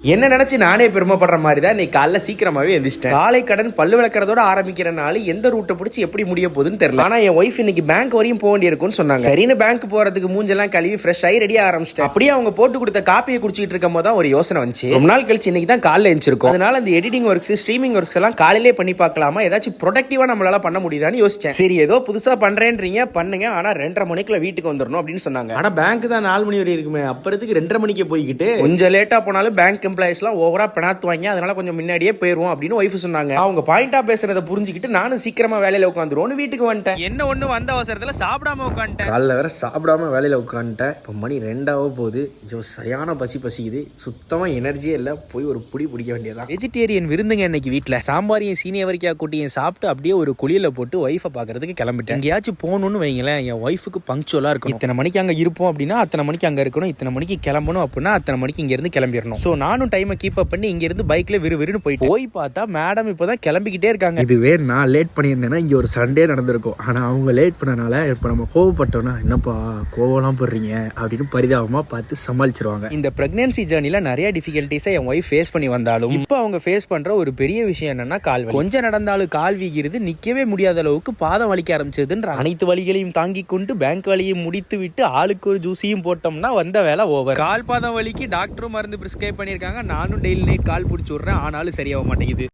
என்ன நினைச்சு நானே பெருமைப்படுற மாதிரி தான் இன்னைக்கு காலைல சீக்கிரமாவே எந்திரிச்சிட்டேன். காலை கடன் பல்லு விளக்குறதோட ஆரம்பிக்கிறனால எந்த ரூட்டை பிடிச்சி எப்படி முடிய போகுதுன்னு தெரியல. ஆனா என் ஒய்ஃப் இன்னைக்கு பேங்க் வரையும் போக வேண்டியிருக்கும்னு சொன்னாங்க. சரின்னு பேங்க் போறதுக்கு மூஞ்செல்லாம் கழுவி ஃப்ரெஷ் ஆகி ரெடியா ஆரம்பிச்சிட்டேன். அப்படியே அவங்க போட்டு கொடுத்த காப்பியை குடிச்சிட்டு இருக்கும் போது தான் ஒரு யோசனை வந்துச்சு. ரொம்ப நாள் கழிச்சு இன்னைக்கு தான் காலைல எழுந்திருக்கும். அதனால அந்த எடிட்டிங் ஒர்க்ஸ் ஸ்ட்ரீமிங் ஒர்க்ஸ் எல்லாம் காலையிலே பண்ணி பார்க்கலாமா, ஏதாச்சும் ப்ரொடக்டிவா நம்மளால பண்ண முடியுதான்னு யோசிச்சேன். சரி ஏதோ புதுசா பண்றேன்றீங்க பண்ணுங்க, ஆனா 2:30 மணிக்குள்ள வீட்டுக்கு வந்துடணும் அப்படின்னு சொன்னாங்க. ஆனா பேங்க் தான் 4 மணி வரை இருக்குமே, அப்புறத்துக்கு 2:30 மணிக்கு போய்கிட்டு கொஞ்சம் லேட்டா போனாலும் பேங்க் எம்ப்ளாயிஸ் எல்லாம் ஓவரா பெனாத்துவாங்க, அதனால கொஞ்சம் முன்னாடியே போயிருவோம் அப்படின்னு ஒய்ஃப் சொன்னாங்க. அவங்க பாயிண்டா பேசுறத புரிஞ்சுக்கிட்டு நானும் சீக்கிரமா வேலையில உட்காந்துருவோம் வீட்டுக்கு வந்துட்டேன். என்ன ஒண்ணு வந்த அவசரத்துல சாப்பிடாம உட்காந்துட்டேன். காலைல வேற சாப்பிடாம வேலையில உட்காந்துட்டேன். இப்போ மணி 2 போகுது. ஐயோ சரியான பசிக்குது. சுத்தமா எனர்ஜியே இல்லை. போய் ஒரு புடி பிடிக்க வேண்டியதான். வெஜிடேரியன் விருந்துங்க இன்னைக்கு வீட்டில். சாம்பாரையும் சீனியவரிக்காய் கூட்டியும் சாப்பிட்டு அப்படியே ஒரு குளியல போட்டு ஒய்ஃபை பார்க்கறதுக்கு கிளம்பிட்டேன். எங்கேயாச்சும் போகணும்னு வைங்களேன், என் ஒய்ஃபுக்கு பங்க்சுவலா இருக்கும். இத்தனை மணிக்கு அங்கே இருப்போம் அப்படின்னா அத்தனை மணிக்கு அங்கே இருக்கணும், இத்தனை மணிக்கு கிளம்பணும் அப்படின்னா அத்தனை மணிக்கு இங்க இருந்து கிளம்பிடணும். ஸோ நானும் டைமை கீப் அப் பண்ணி இங்க இருந்து பைக்ல விறுவிறுன்னு போய் பார்த்தா மேடம் இப்பதான் கிளம்பிக்கிட்டே இருக்காங்க. இதுவே நான் லேட் பண்ணியிருந்தேன்னா இங்க ஒரு சண்டே நடந்திருக்கும். ஆனா அவங்க லேட் பண்ணனால இப்ப நம்ம கோவப்பட்டோம்னா என்னப்பா கோவம்லாம் போடுறீங்க அப்படின்னு பரிதாபமா பார்த்து சமாளிச்சிருவாங்க. இந்த பிரெக்னன்சி ஜேர்னில நிறைய டிஃபிகல்ட்டிஸை என் ஒய்ஃப் ஃபேஸ் பண்ணி வந்தாலும் இப்போ அவங்க ஃபேஸ் பண்ற ஒரு பெரிய விஷயம் என்னன்னா கால் வலி. கொஞ்சம் நடந்தாலும் கால் வீகிறது, நிக்கவே முடியாத அளவுக்கு பாதம் வலிக்க ஆரம்பிச்சதுன்ற அனைத்து வலிகளையும் தாங்கி கொண்டு பேங்க் வலியை முடித்து விட்டு ஆளுக்கு ஒரு ஜூஸையும் போட்டோம்னா வந்த வேலை ஓவர். கால் பாதம் வலிக்கு டாக்டரும் மருந்து பிரிஸ்கிரைப் பண்ணியிருக்காங்க. நானும் டெய்லி நைட் கால் பிடிச்சி விட்றேன், ஆனாலும் சரியாக மாட்டேங்குது.